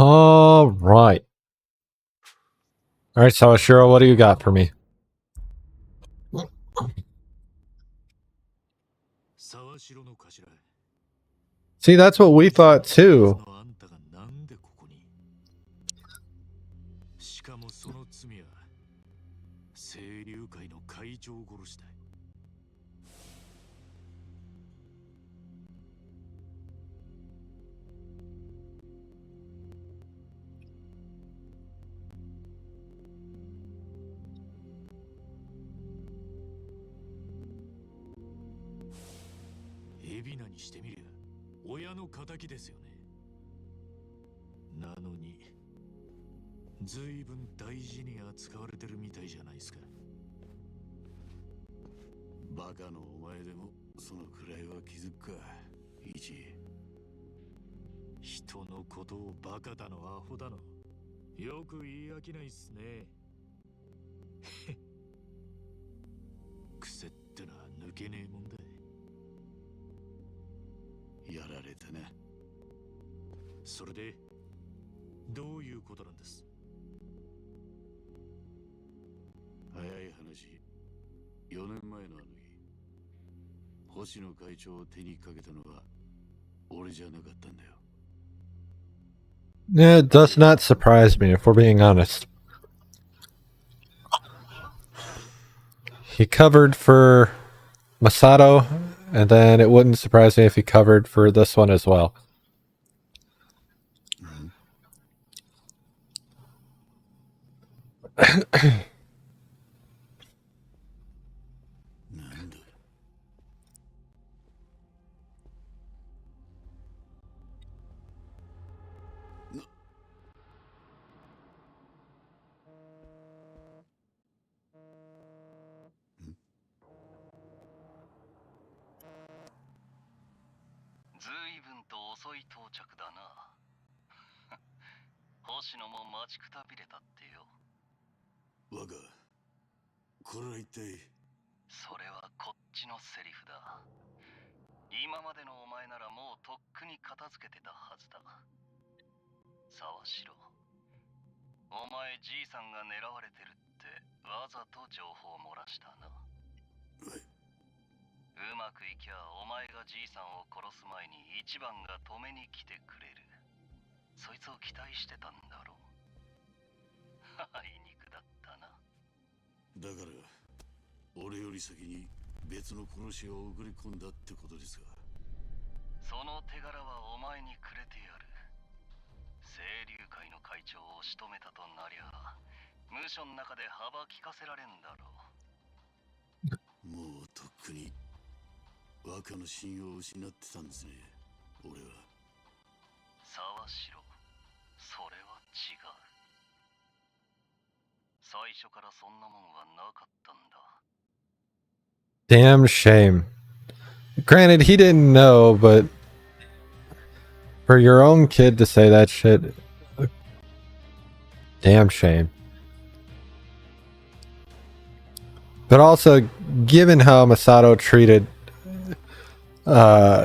All right. All right, Sawashiro, what do you got for me? See, that's what we thought too. It does not surprise me, if we're being honest. He covered for Masato, and then it wouldn't surprise me if he covered for this one as well. Damn shame. Granted, he didn't know, but for your own kid to say that shit, damn shame. But also, given how Masato treated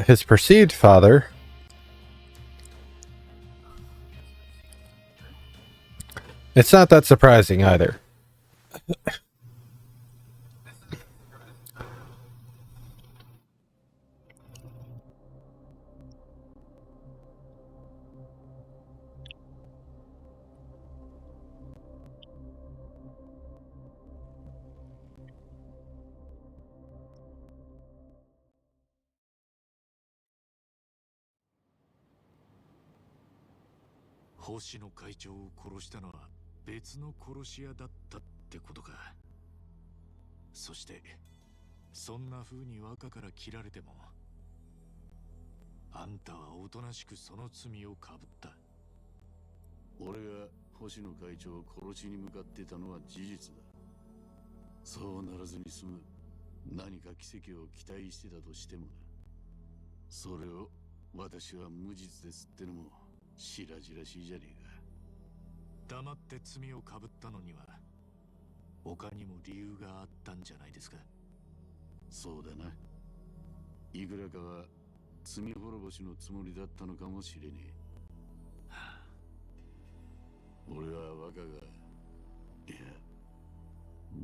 his perceived father, it's not that surprising either.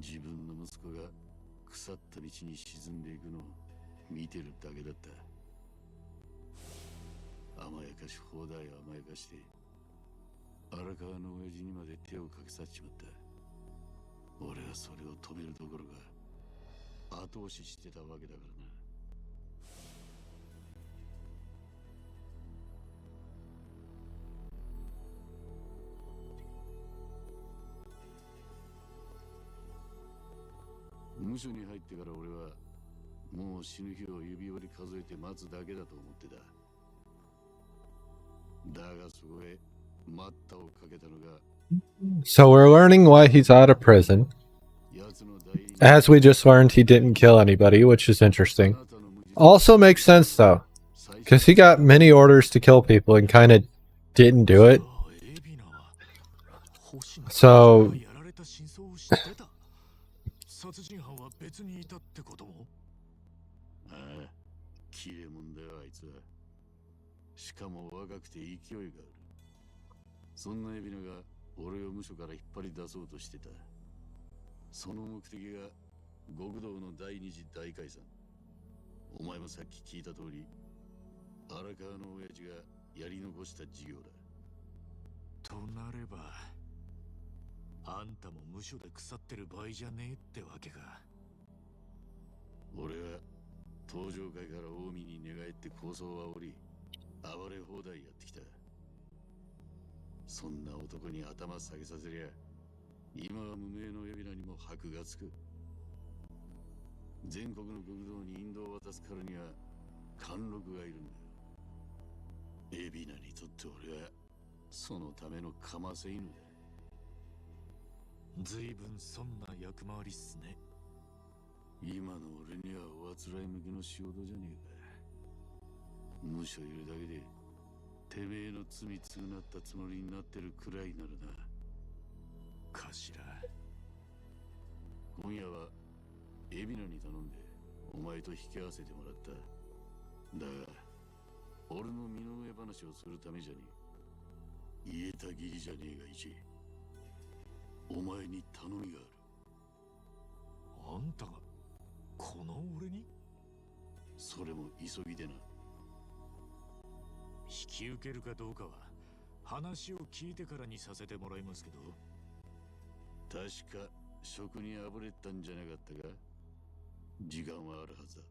自分の息子が腐った道に沈んでいくのを見てるだけだった。甘やかし放題甘やかして荒川の親父にまで手をかけさせちまった。俺はそれを止めるどころか後押ししてたわけだからな。無所に入ってから俺はもう死ぬ日を指折り数えて待つだけだと思ってた。だがそこへ待ったをかけたのが So we're learning why he's out of prison. As we just learned, he didn't kill anybody, which is interesting. Also makes sense though, because he got many orders to kill people and kind of didn't do it. So俺を無所から引っ張り出そうとしてた。その目的が極道の第二次大解散。お前もさっき聞いた通り、荒川の親父がやり残した事業だ。となれば、あんたも無所で腐ってる場合じゃねえってわけか。俺は登場会から近江に寝返って構想を煽り、暴れ放題やってきた。そんな男に頭下げさせりゃ、今は無名の海老名にも箔がつく。全国の極道に引導を渡すからには貫禄がいるんだ。海老名にとって俺はそのためのかませ犬だ。ずいぶんそんな役回りっすね。今の俺にはおあつらい向きの仕事じゃねえか。無所いるだけでてめえの罪償ったつもりになってるくらいならな。頭、今夜は海老名に頼んでお前と引き合わせてもらった。だが俺の身の上話をするためじゃねえ。言えた義理じゃねえが一、お前に頼みがある。あんたがこの俺に？それも急ぎでな。引き受けるかどうかは話を聞いてからにさせてもらいますけど。確か職にあぶれたんじゃなかったか。時間はあるはずだ。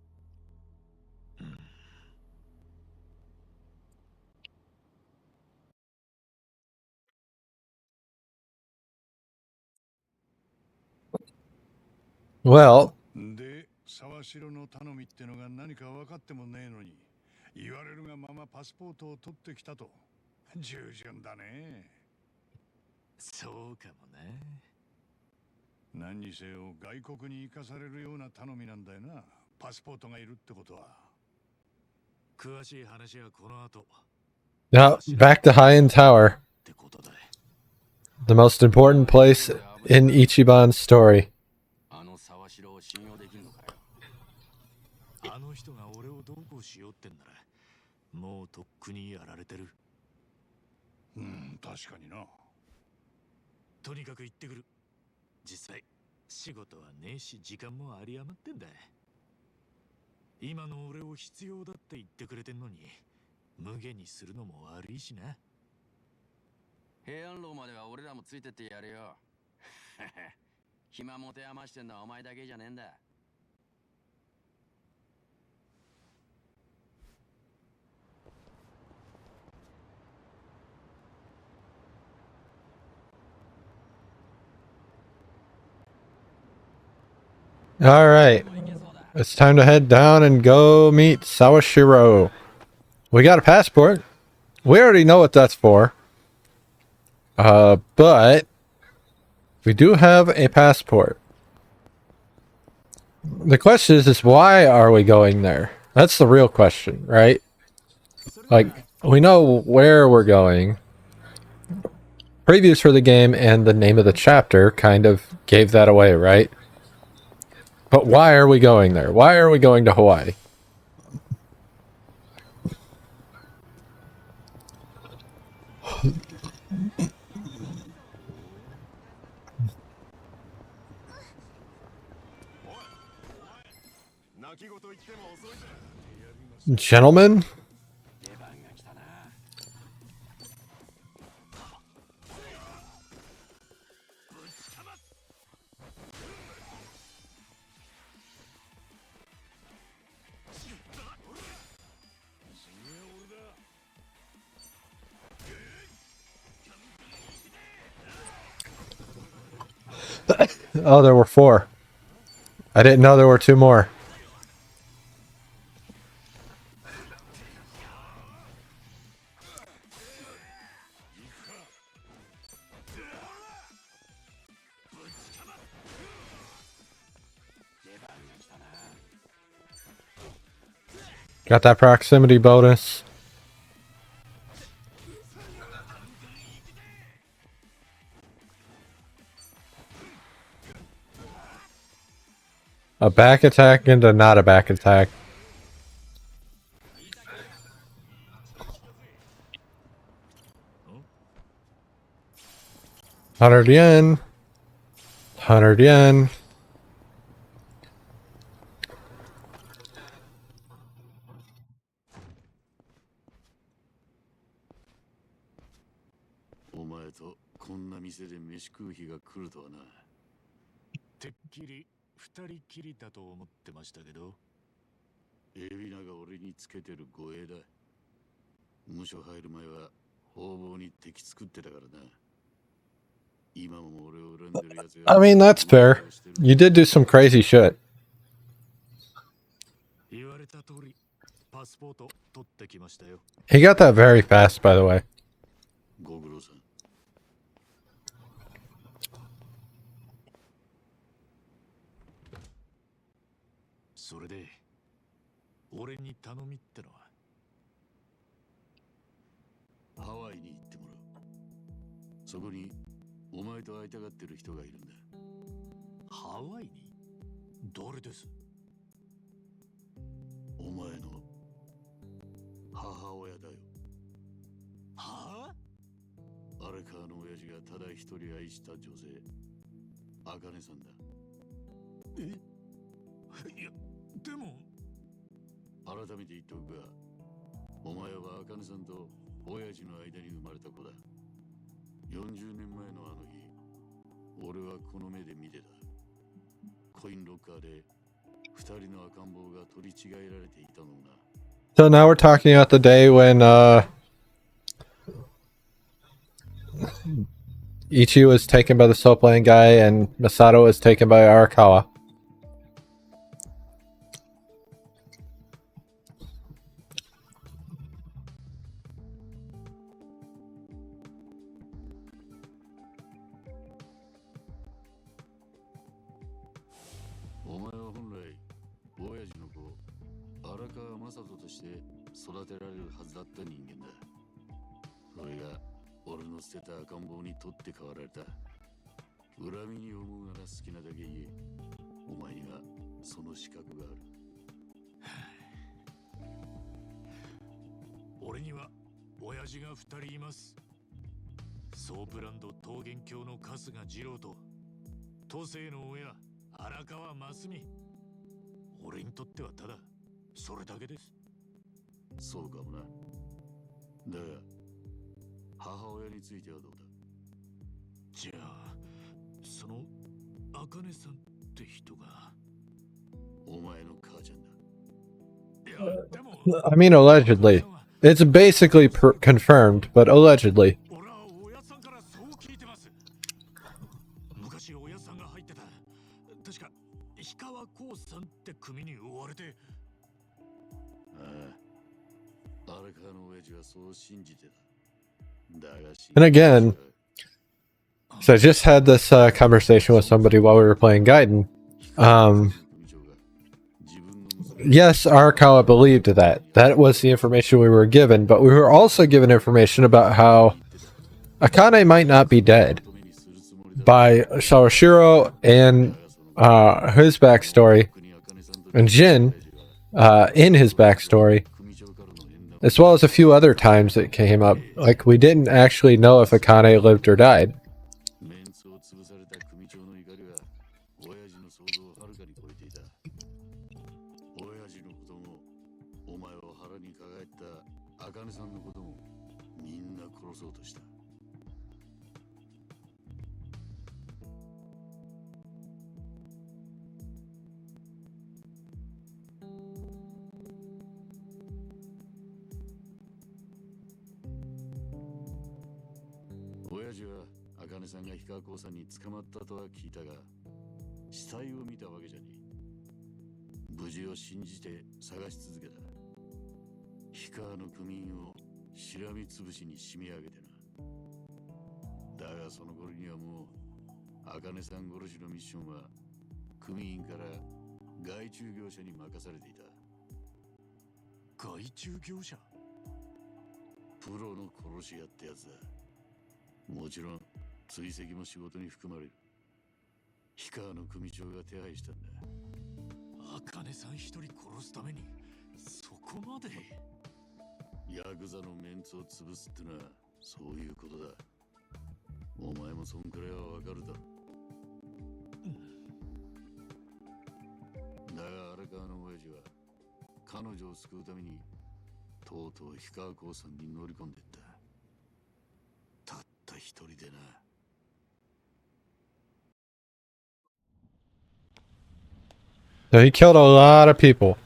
Well, で、沢城の頼みってのが何か分かってもねえのに、言われるがままパスポートを取ってきたと。従順だね。そうかもね。何にせよ外国に行かされるような頼みなんだよな。パスポートがいるってことは。詳しい話はこの後。now back to High End Tower, the most important place in Ichiban's story. あの沢城を信用できるのかよ。あの人が俺をどうこうしようってんなら、もうとっくにやられてる。確かにな。とにかく行ってくる。実際仕事はねえし時間も有り余ってんだ。今の俺を必要だって言ってくれてんのに無限にするのも悪いしな。平安楼までは俺らもついてってやるよ。暇持て余してんのはお前だけじゃねえんだ。All right, it's time to head down and go meet Sawashiro. We got a passport. We already know what that's for. But we do have a passport. The question is why are we going there? That's the real question, right? Like, we know where we're going. Previews for the game and the name of the chapter kind of gave that away, right? But why are we going there? Why are we going to Hawaii? Gentlemen? Oh, there were 4. I didn't know there were 2 more. Got that proximity bonus. A back attack into not a back attack. $100 yen. 100 yen. I mean, that's fair. You did do some crazy shit. He got that very fast, by the way. So now we're talking about the day when Ichi was taken by the soap lane guy and Masato was taken by Arakawa. I mean, allegedly. It's basically confirmed, but allegedly. And again, so I just had this conversation with somebody while we were playing Gaiden. Yes, Arakawa believed that. That was the information we were given, but we were also given information about how Akane might not be dead by Sawashiro and his backstory, and Jin in his backstory, as well as a few other times it came up. Like, we didn't actually know if Akane lived or died. 時は茜さんが氷川興産に捕まったとは聞いたが、死体を見たわけじゃねえ。無事を信じて探し続けた。氷川の組員をしらみつぶしに締め上げてな。だがその頃にはもう茜さん殺しのミッションは組員から外注業者に任されていた。外注業者？プロの殺し屋ってやつだ。もちろん追跡も仕事に含まれる。氷川の組長が手配したんだ。茜さん一人殺すためにそこまで？ヤクザのメンツを潰すってのはそういうことだ。お前もそんくらいはわかるだろ。だが荒川の親父は彼女を救うためにとうとう氷川興産に乗り込んでった。たった一人でな。So he killed a lot of people.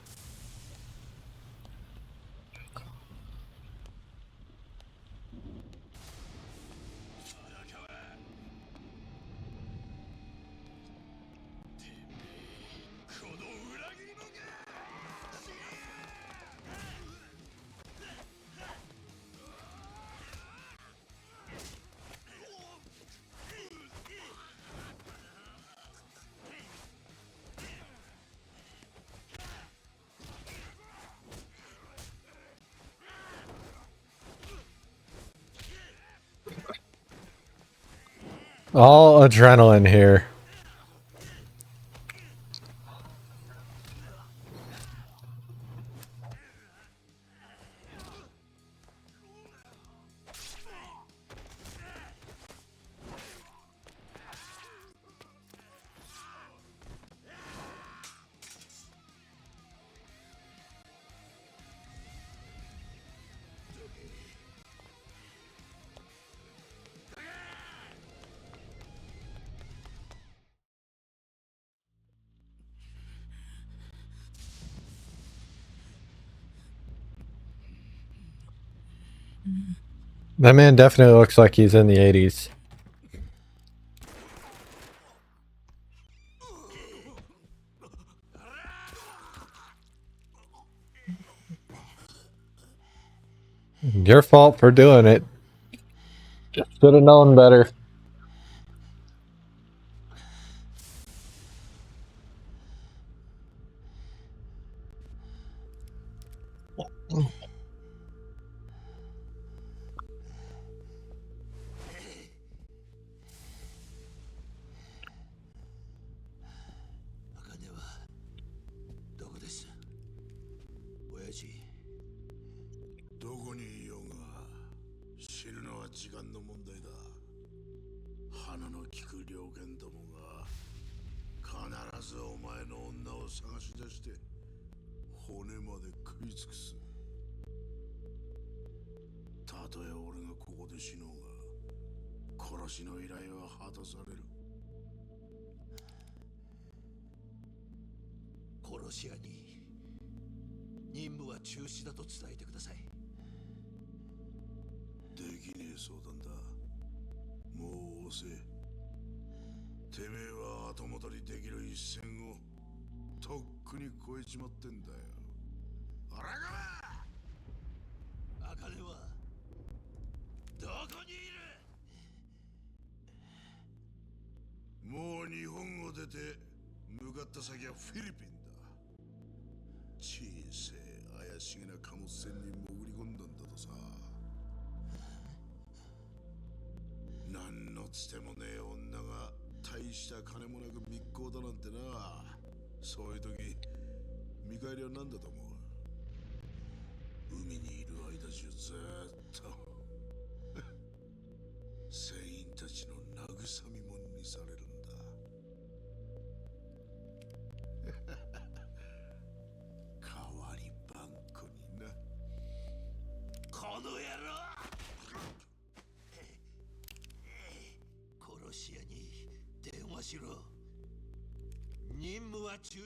All adrenaline here. That man definitely looks like he's in the 80s. Your fault for doing it. Should have known better.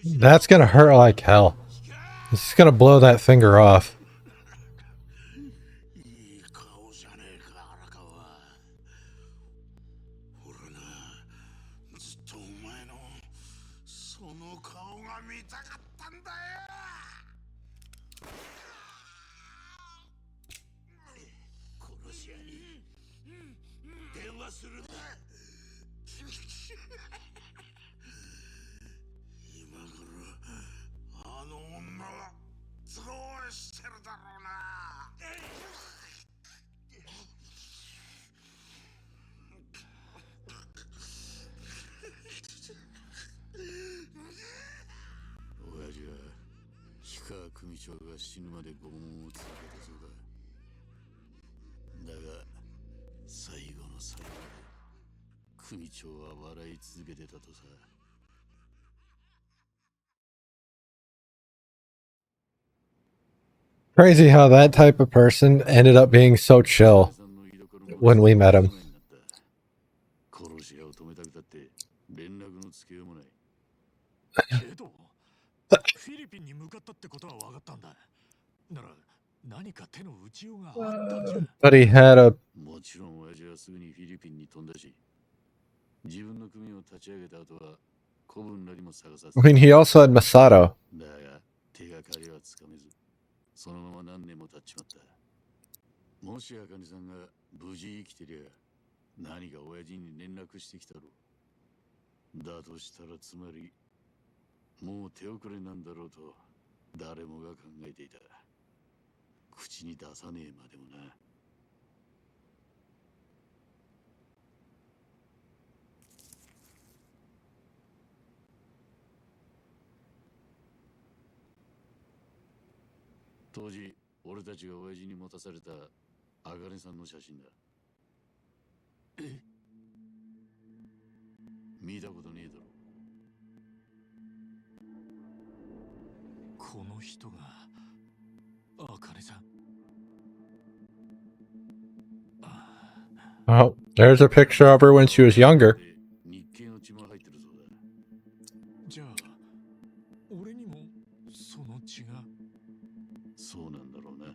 That's gonna hurt like hell. This is gonna blow that finger off. が見たかったんだよ。殺し屋に電話するんだ。今頃あの女はどうしてるだろうな。親父は氷川組長が死ぬまで拷問を続けたそうだ。だが最後の最後まで組長は笑い続けてたとさ。Crazy how that type of person ended up being so chill when we met him. 殺し屋を止めたくたって連絡のつけようもない。けどフィリピンに向かったってことは分かったんだ。なら何か手の打ちようがあったんじゃ。But he had a... もちろん親父はすぐにフィリピンに飛んだし、自分の組を立ち上げた後は子分らにも探させ I mean, he also had Masato. だが手がかりはつかめず、そのまま何年も経っちまった。もし茜さんが無事生きてりゃ何か親父に連絡してきたろう。だとしたらつまりもう手遅れなんだろうと誰もが考えていた。口に出さねえまでもな。当時俺たちが親父に持たされた茜さんの写真だ。え？見たことねえだろ。この人が茜さん。Oh, there's a picture of her when she was younger. 日系の血も入ってるそうだ。じゃあ俺にもその血が。そうなんだろうな。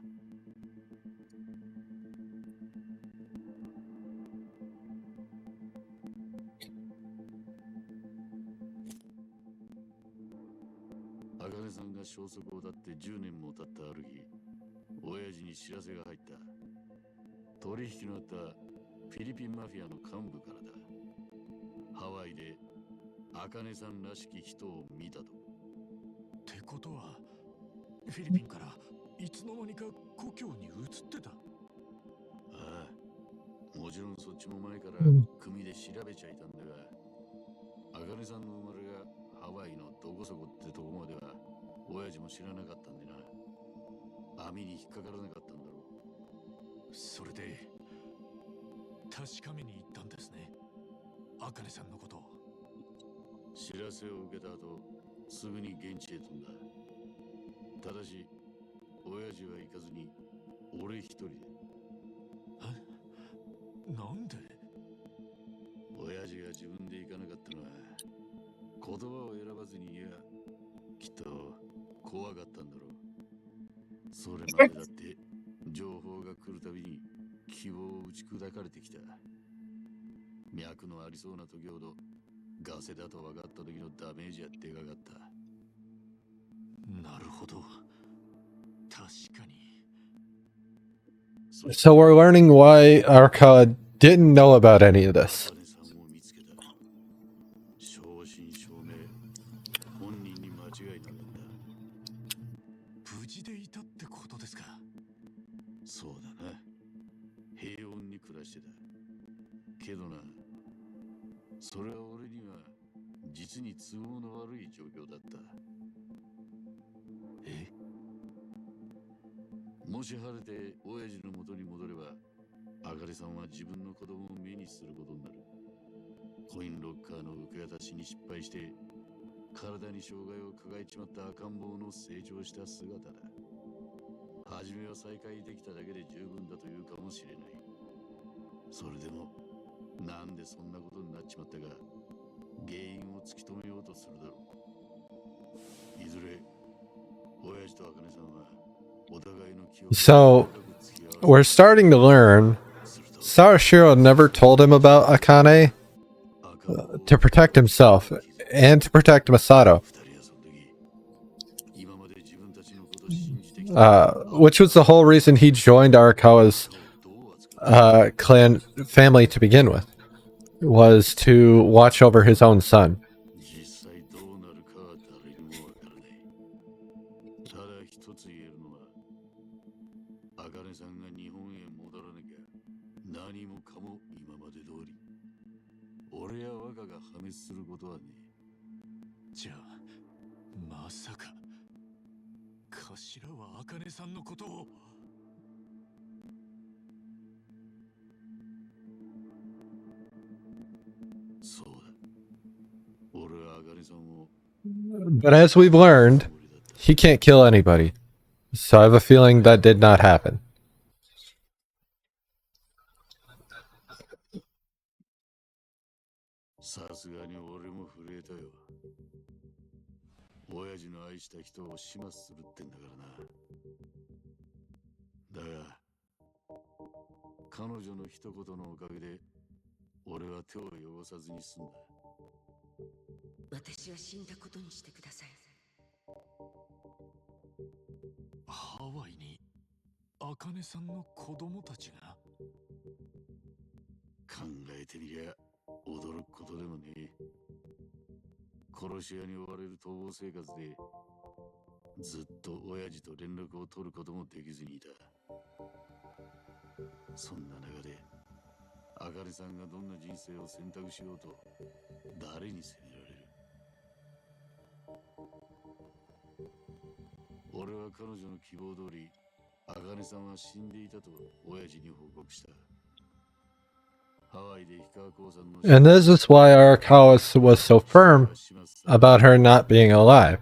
茜さんが消息を絶って10年も経ったある日、親父に知らせが入った。取引のあったフィリピンマフィアの幹部からだ。ハワイで茜さんらしき人を見たと。ってことはフィリピンからいつの間にか故郷に移ってた。ああ、もちろんそっちも前から組で調べちゃいたんだが、茜さんの生まれがハワイのどこそこってとこまでは親父も知らなかったんでな。網に引っかからなかったんだろう。それで確かめに行ったんですね、茜さんのことを。知らせを受けた後すぐに現地へ飛んだ。ただし親父は行かずに俺一人で。え？なんで？親父が自分で行かなかったのは言葉を選ばずに言えばきっと怖かったんだろう。それまでだって情報が来るたびに希望を打ち砕かれてきた。脈のありそうな時ほどガセだと分かった時のダメージはでかかった。なるほど、確かに。 So we're learning why Arca didn't know about any of this. 茜さんを見つけた。正真正銘本人に間違いなかった。無事でいたってことですか？そうだな。平穏に暮らしてた。けどな、それは俺には実に都合の悪い状況だった。え？もし晴れて親父の元に戻れば、あかりさんは自分の子供を目にすることになる。コインロッカーの受け渡しに失敗して体に障害を抱えちまった赤ん坊の成長した姿だ。初めは再会できただけで十分だというかもしれない。それでもなんでそんなことになっちまったか原因を突き止めようとするだろう。いずれ親父と茜さんはお互いの記憶を So we're starting to learn Sawashiro never told him about Akane to protect himself and to protect Masato. which was the whole reason he joined Arakawa's clan family to begin with, was to watch over his own son. 実際どうなるかは誰にもわからない。ただ一つ言えるのは、茜さんが日本へ戻らなきゃ何もかも今まで通り。俺や若が破滅することはね。じゃあ、まさか頭は茜さんのことを。そうだ。俺は茜さんを。But as we've learned, he can't kill anybody. So I have a feeling that did not happen. さすがに俺も震えたよ。親父の愛した人を始末するってんだからな。だが、彼女の一言のおかげで、俺は手を汚さずに済んだ。私は死んだことにしてください。ハワイに、茜さんの子供たちが。考えてみりゃ、驚くことでもねえ。殺し屋に追われる逃亡生活でずっと親父と連絡を取ることもできずにいた。そんな中で茜さんがどんな人生を選択しようと誰に責められる。俺は彼女の希望通り茜さんは死んでいたと親父に報告した。And this is why Arakawa was so firm about her not being alive.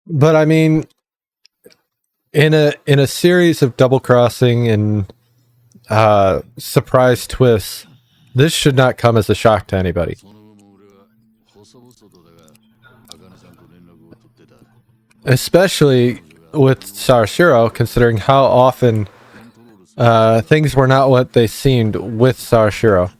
But I mean, in a series of double crossing and surprise twists, this should not come as a shock to anybody. Especially with Sarashiro, considering how often things were not what they seemed with Sarashiro.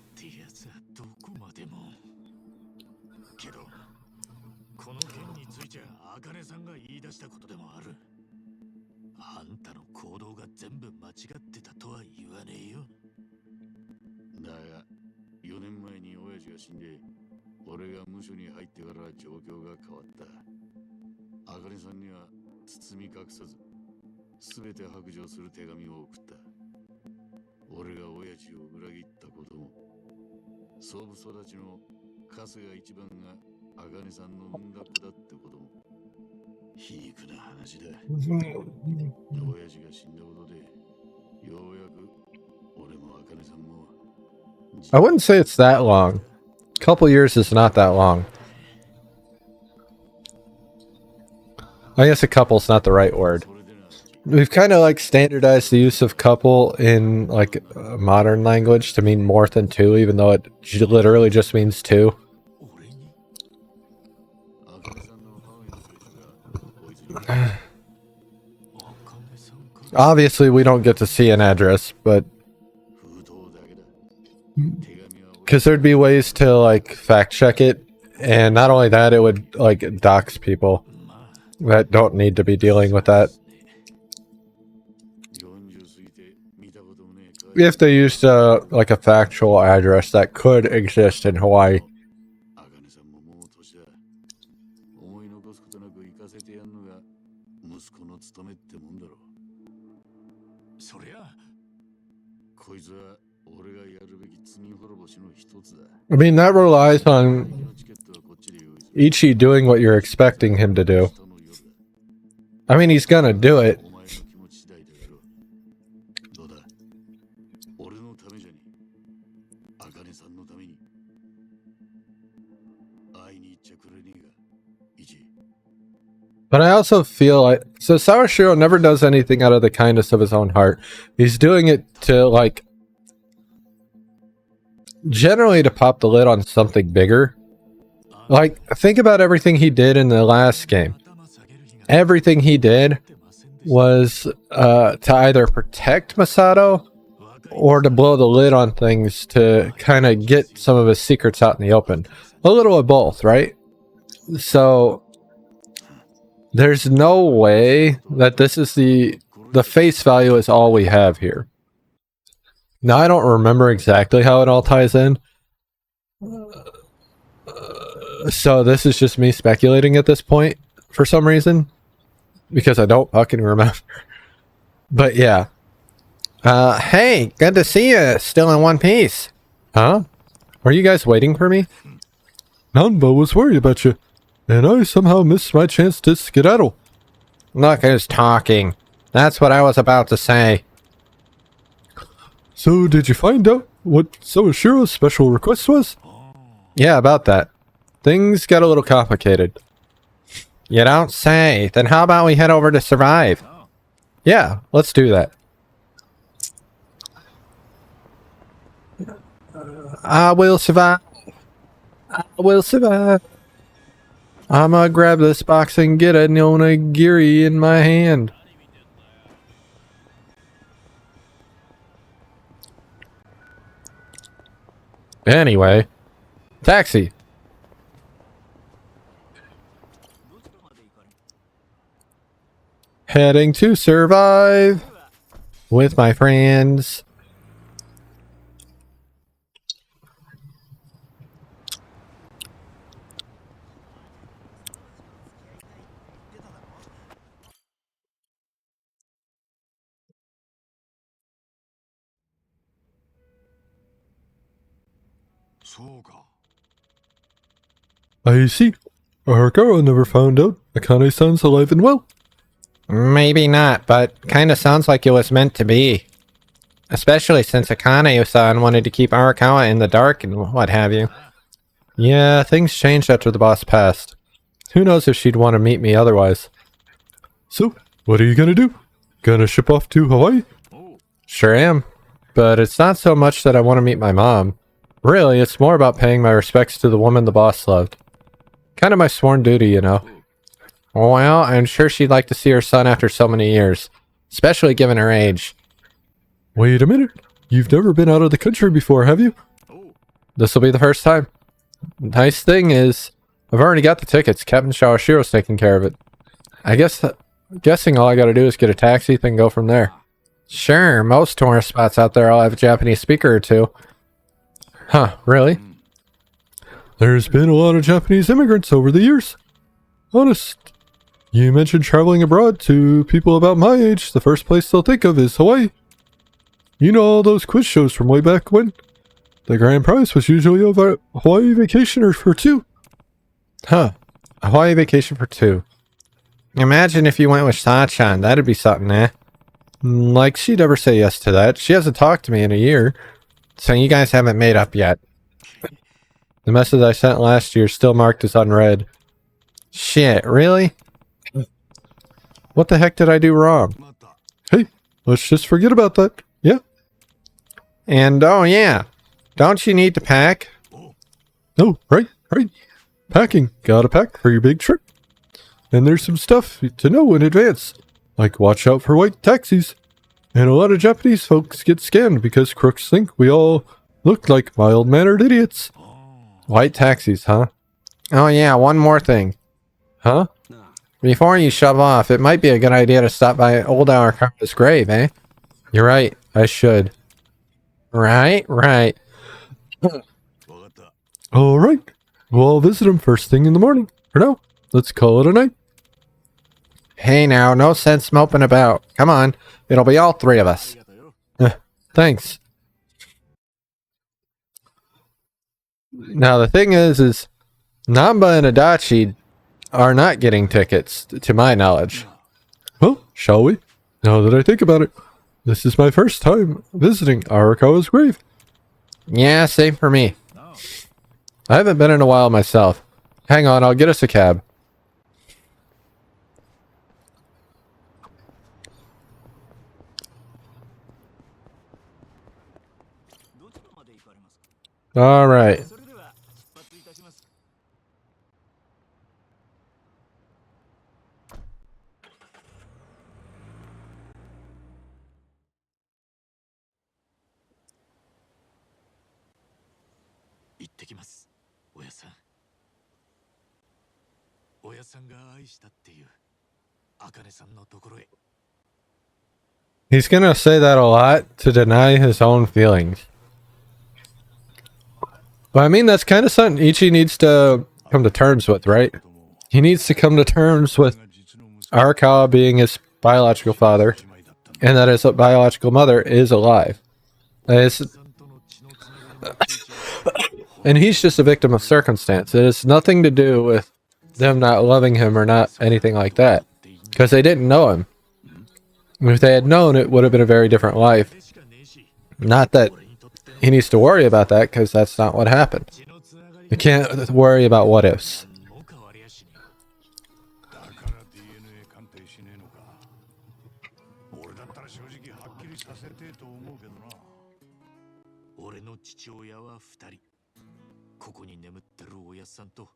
I wouldn't say it's that long. A couple years is not that long. I guess a couple's not the right word. We've kind of like standardized the use of couple in like modern language to mean more than two, even though it literally just means two. Obviously, we don't get to see an address, but because there'd be ways to like fact check it, and not only that, it would like dox people that don't need to be dealing with that. If they used like a factual address that could exist in Hawaii. I mean, that relies on Ichi doing what you're expecting him to do. I mean, he's gonna do it. But I also feel like, so Sawashiro never does anything out of the kindness of his own heart. He's doing it to like, generally to pop the lid on something bigger. Like, think about everything he did in the last game. Everything he did was to either protect Masato or to blow the lid on things to kind of get some of his secrets out in the open. A little of both, right? So there's no way that this is the face value is all we have here. Now I don't remember exactly how it all ties in. So this is just me speculating at this point for some reason. Because I don't fucking remember. But yeah. Hey, good to see you. Still in one piece. Huh? Are you guys waiting for me? Nanba was worried about you. And I somehow missed my chance to skedaddle. Look who's talking. That's what I was about to say. So did you find out what Sawashiro's special request was? Yeah, about that. Things got a little complicated. You don't say. Then how about we head over to survive? Yeah, let's do that. I will survive. I will survive. I'ma grab this box and get a nonagiri in my hand. Anyway, taxi. Heading to survive with my friends. I see. Arakawa never found out Akane-san's alive and well. Maybe not, but kinda sounds like it was meant to be. Especially since Akane-san wanted to keep Arakawa in the dark and what have you. Yeah, things changed after the boss passed. Who knows if she'd want to meet me otherwise. So, what are you gonna do? Gonna ship off to Hawaii? Sure am. But it's not so much that I want to meet my mom. Really, it's more about paying my respects to the woman the boss loved. Kind of my sworn duty, you know. Well, I'm sure she'd like to see her son after so many years. Especially given her age. Wait a minute. You've never been out of the country before, have you? This'll be the first time. Nice thing is, I've already got the tickets. Captain Shawashiro's taking care of it. Guessing all I gotta do is get a taxi, then go from there. Sure, most tourist spots out there all have a Japanese speaker or two. Huh, really? There's been a lot of Japanese immigrants over the years. Honest. You mentioned traveling abroad to people about my age. The first place they'll think of is Hawaii. You know all those quiz shows from way back when? The grand prize was usually a Hawaii vacationer for two. Huh. A Hawaii vacation for two. Imagine if you went with Sachan. That'd be something, eh? Like, she'd ever say yes to that. She hasn't talked to me in a year. So you guys haven't made up yet. The message I sent last year still marked as unread. Shit, really? What the heck did I do wrong? Hey, let's just forget about that. Yeah. And oh yeah, don't you need to pack? Oh, right. Packing. Gotta pack for your big trip. And there's some stuff to know in advance. Like watch out for white taxis. And a lot of Japanese folks get scammed because crooks think we all look like mild-mannered idiots. White taxis, huh? Oh yeah, one more thing. Huh? Before you shove off, it might be a good idea to stop by old Arakawa's grave, eh? You're right, I should. Right. Alright, well I'll visit him first thing in the morning. For now, let's call it a night. Hey now, no sense moping about. Come on, it'll be all three of us. Thanks. Now the thing is Namba and Adachi are not getting tickets, to my knowledge. Well, shall we? Now that I think about it, this is my first time visiting Arakawa's grave. Yeah, same for me. I haven't been in a while myself. Hang on, I'll get us a cab. All right. 親さん。親さんが愛したっていう茜さんのところへ。 He's gonna say that a lot to deny his own feelings. But I mean, that's kind of something Ichi needs to come to terms with, right? He needs to come to terms with Arakawa being his biological father, and that his biological mother is alive. And he's just a victim of circumstance. It has nothing to do with them not loving him or not anything like that. Because they didn't know him. If they had known, it would have been a very different life. Not that he needs to worry about that, because that's not what happened. You can't worry about what ifs. だから DNA 鑑定しねえのか。俺だったら正直はっきりさせてえと思うけどな。俺の父親は2人。ここに眠ってる親さんと、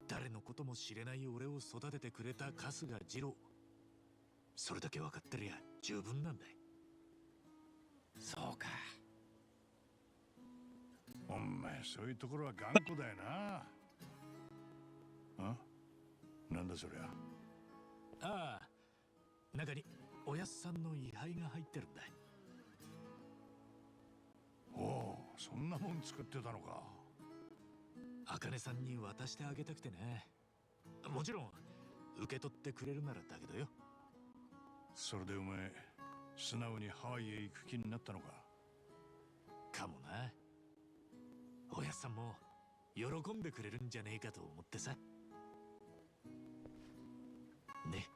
誰のことも知れない俺を育ててくれた春日二郎。それだけ分かってりゃ十分なんだい。そうか。お前そういうところは頑固だよな。あ？なんだそりゃ。ああ、中におやっさんの位牌が入ってるんだ。おお、そんなもん作ってたのか。茜さんに渡してあげたくてね。もちろん受け取ってくれるならだけどよ。それでお前素直にハワイへ行く気になったのか。かもな。おやっさんも喜んでくれるんじゃねえかと思ってさ。ね。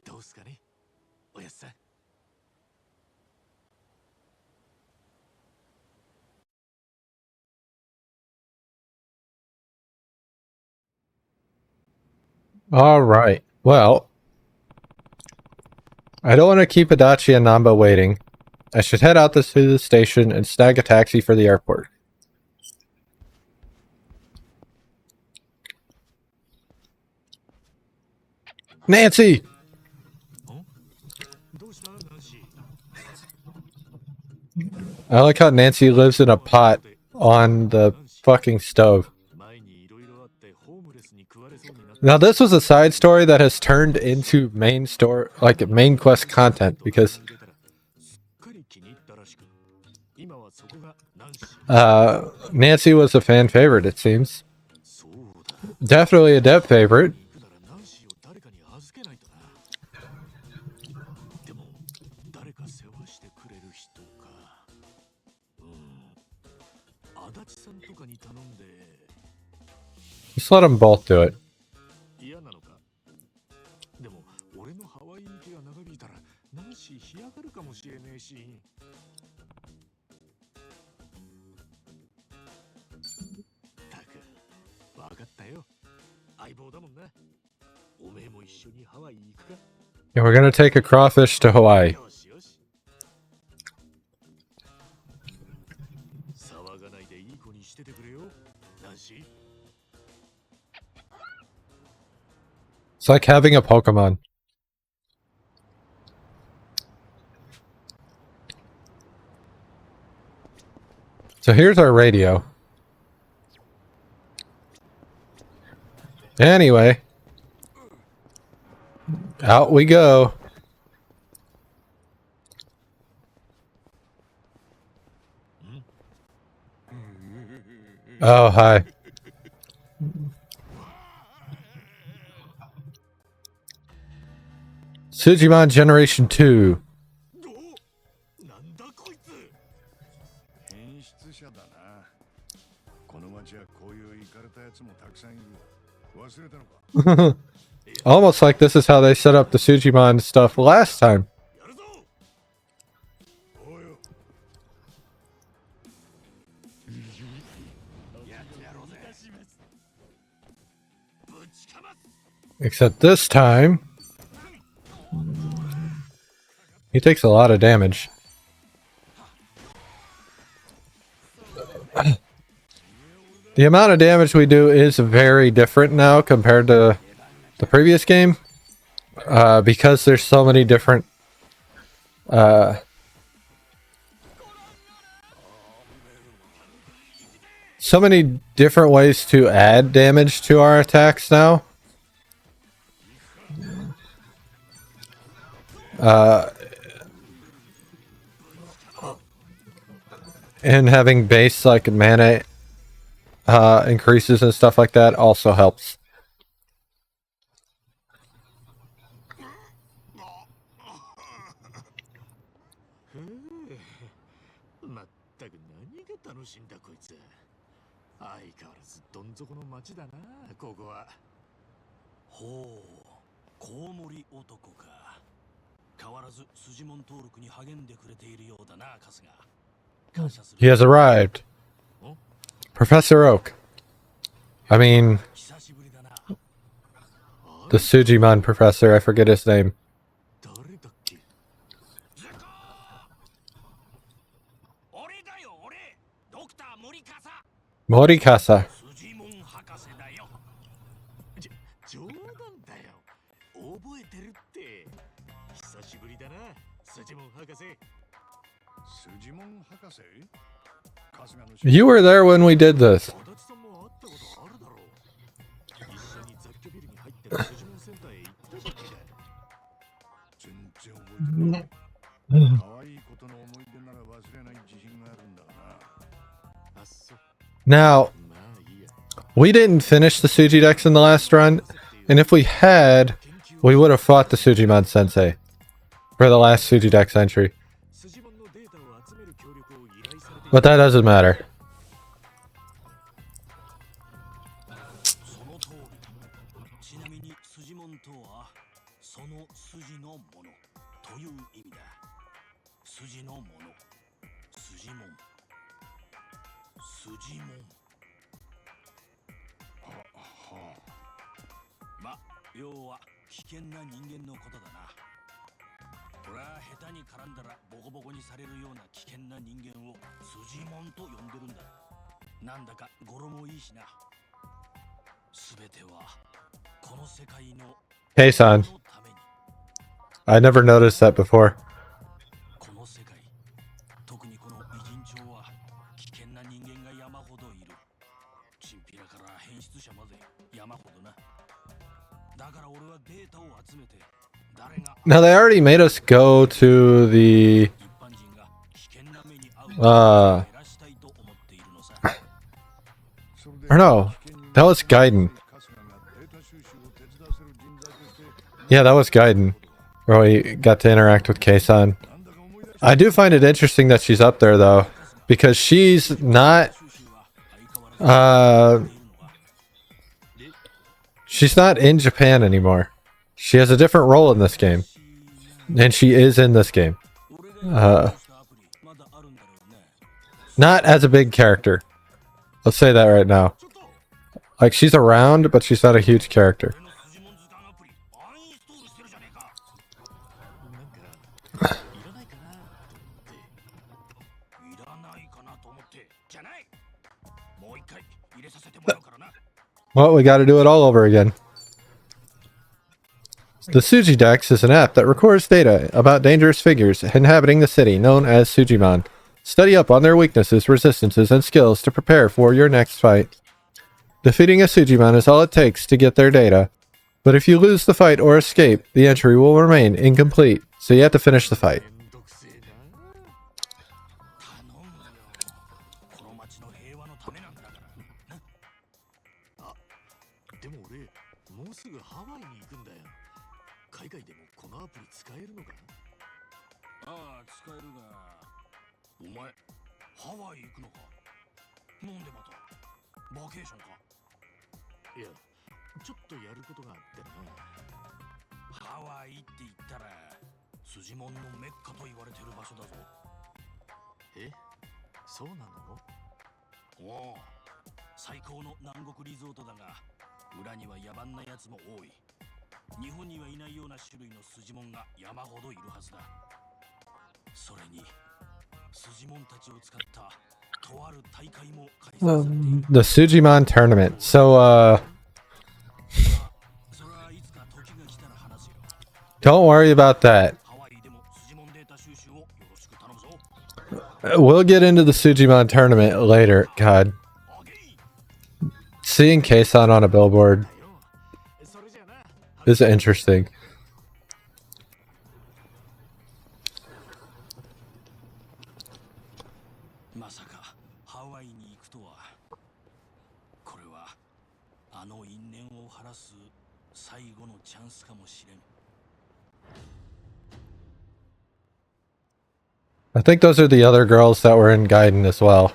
どうすかね、おやっさん。Alright. Well, I don't want to keep Adachi and Namba waiting. I should head out to the station and snag a taxi for the airport. Nancy! I like how Nancy lives in a pot on the fucking stove. Now this was a side story that has turned into main quest content because Nancy was a fan favorite, it seems. Definitely a dev favorite. Just let them both do it. Yeah, we're gonna take a crawfish to Hawaii. It's like having a Pokemon. So here's our radio. Anyway. Out we go. Oh, hi. Sujimon Generation 2. 変質者だな。この町はこういうイカれたやつもたくさんいる。忘れたのか。Almost like this is how they set up the Sujimon stuff last time. Except this time, he takes a lot of damage. The amount of damage we do is very different now compared to the previous game, because there's so many different so many different ways to add damage to our attacks now. And having base like mana increases and stuff like that also helps. まったく何が楽しいんだこいつ。相変わらずどん底の町だなここは。ほう、コウモリ男か。変わらず筋門登録に励んでくれているようだな、春日。感謝する。 He has arrived. Professor Oak. I mean, 久しぶりだな。 the Sujimon professor, I forget his name. 誰だっけ。俺だよ、俺。ドクター森笠。 Morikasa. 筋門博士だよ。冗談だよ。覚えてるって。久しぶりだなスジモン博士。スジモン博士？ You were there when we did this. 足立さんも会ったことあるだろう。一緒に雑居ビルに入ってスジモンセンターへ行ったじゃねえか。全然覚えてない。可愛いことの思い出なら忘れない自信があるんだな。あっそ。 Now, まあいいや。 we didn't finish the Suji decks in the last run, and if we had, we would have fought the Sujimon Sensei for the last Suji dex entry. スジモンのデータを集める協力を依頼されている。 But that doesn't matter. その通り。ちなみに筋門とはその筋のものという意味だ。筋のもの、筋門、筋門。ま、要は危険な人間のことだな。これは下手に絡んだらボコボコにされるような危険な人間を筋門と呼んでるんだ。なんだか語呂もいいしな。すべてはこの世界の Hey-san, ために。 I never noticed that before. この世界、特にこの偉人町は危険な人間が山ほどいる。チンピラから変質者まで山ほどな。だから俺はデータを集めて誰が Now, they already made us go to the... 一般人が危険な目に遭うことを減らしたいと思っているのさ。 Or no, that was Gaiden. Yeah, that was Gaiden, where we got to interact with Kei-san. I do find it interesting that she's up there, though, because she's not... she's not in Japan anymore. She has a different role in this game. And she is in this game. Not as a big character. Let's say that right now. Like, she's around, but she's not a huge character. いらないかなと思ってじゃない。もう一回入れさせてもらうからな。 Well, we gotta do it all over again. The Suji Dex is an app that records data about dangerous figures inhabiting the city known as Sujimon. Study up on their weaknesses, resistances, and skills to prepare for your next fight. Defeating a Sujimon is all it takes to get their data. But if you lose the fight or escape, the entry will remain incomplete, so you have to finish the fight. めんどくせえな。頼むよ。この町の平和のためなんだからな。あ、でも俺もうすぐハワイに行くんだよ。海外でもこのアプリ使えるのか。ああ、使えるが。お前、ハワイ行くのか。なんでまたバケーションか。いや、ちょっとやることがあってな。ハワイって言ったら筋門のメッカと言われてる場所だぞ。え、そうなの？おお、最高の南国リゾートだが裏には野蛮なやつも多い。日本にはいないような種類の筋門が山ほどいるはずだ。それに筋門たちを使ったとある大会も開催されている。 The Sujimon tournament. So, それはいつか時が来たら話すよ。 don't worry about that. ハワイでも筋門データ収集をよろしく頼むぞ。 We'll get into the Sujimon tournament later. God. Seeing Keisan on a billboard それじゃあな。 is interesting. まさかハワイに行くとは。これはあの因縁を晴らす最後のチャンスかもしれん。 I think those are the other girls that were in Gaiden as well.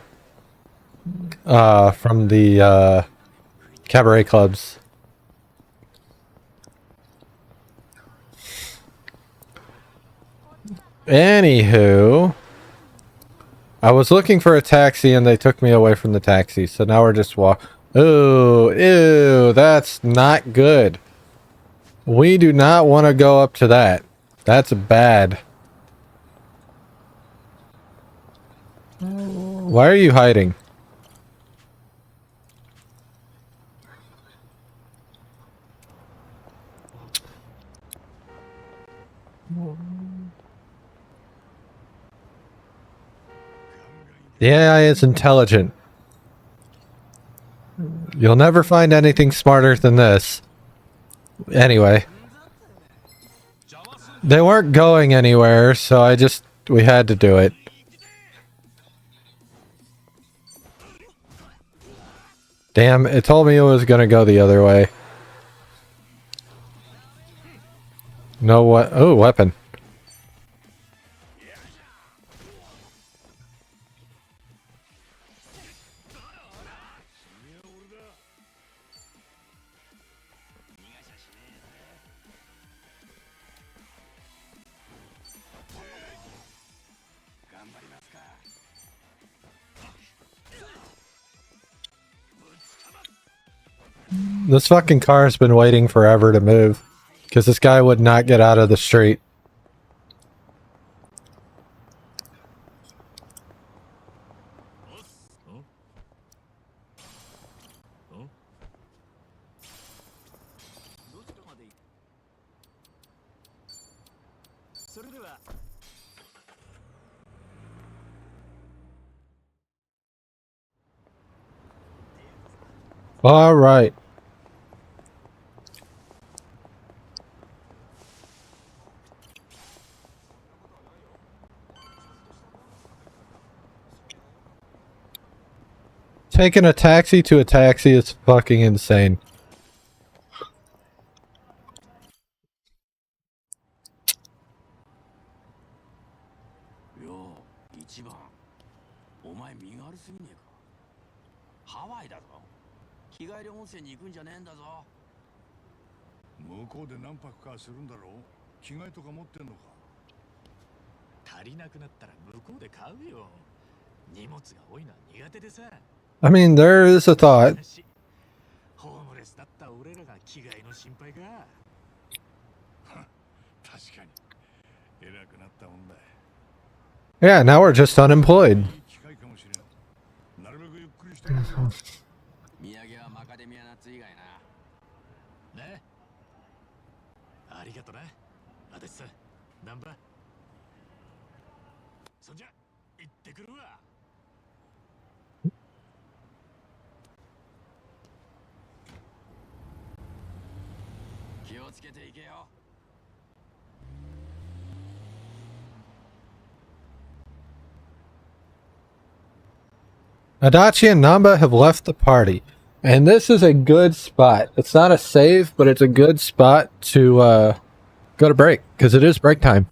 From the cabaret clubs. Anywho, I was looking for a taxi and they took me away from the taxi, so now we're just Ooh, ew, that's not good. We do not want to go up to that. That's bad. Why are you hiding? The AI is intelligent. You'll never find anything smarter than this. Anyway. They weren't going anywhere, so we had to do it. Damn, it told me it was gonna go the other way. No what? Oh, weapon. This fucking car has been waiting forever to move. Because this guy would not get out of the street. All right. Taking a taxi to a taxi is fucking insane. Yo, 一番。お前身軽すぎねえか。ハワイだぞ。日帰り温泉に行くんじゃねえんだぞ。向こうで何泊かするんだろう。着替えとか持ってんのか。足りなくなったら向こうで買うよ。荷物が多いのは苦手でさ。 I mean, there is a thought. ホームレスだった俺らが着替えの心配か。確かに。偉くなったもんだ。 Yeah, now we're just unemployed. 機会かもしれん。なるべくゆっくりしてくれよ。土産はマカデミアナッツ以外な。ね。ありがとな。あてつさん、ナンバー。そんじゃ、行ってくるわ。 気をつけていけよ。 Adachi and Namba have left the party. And this is a good spot. It's not a save, but it's a good spot to go to break. Because it is break time.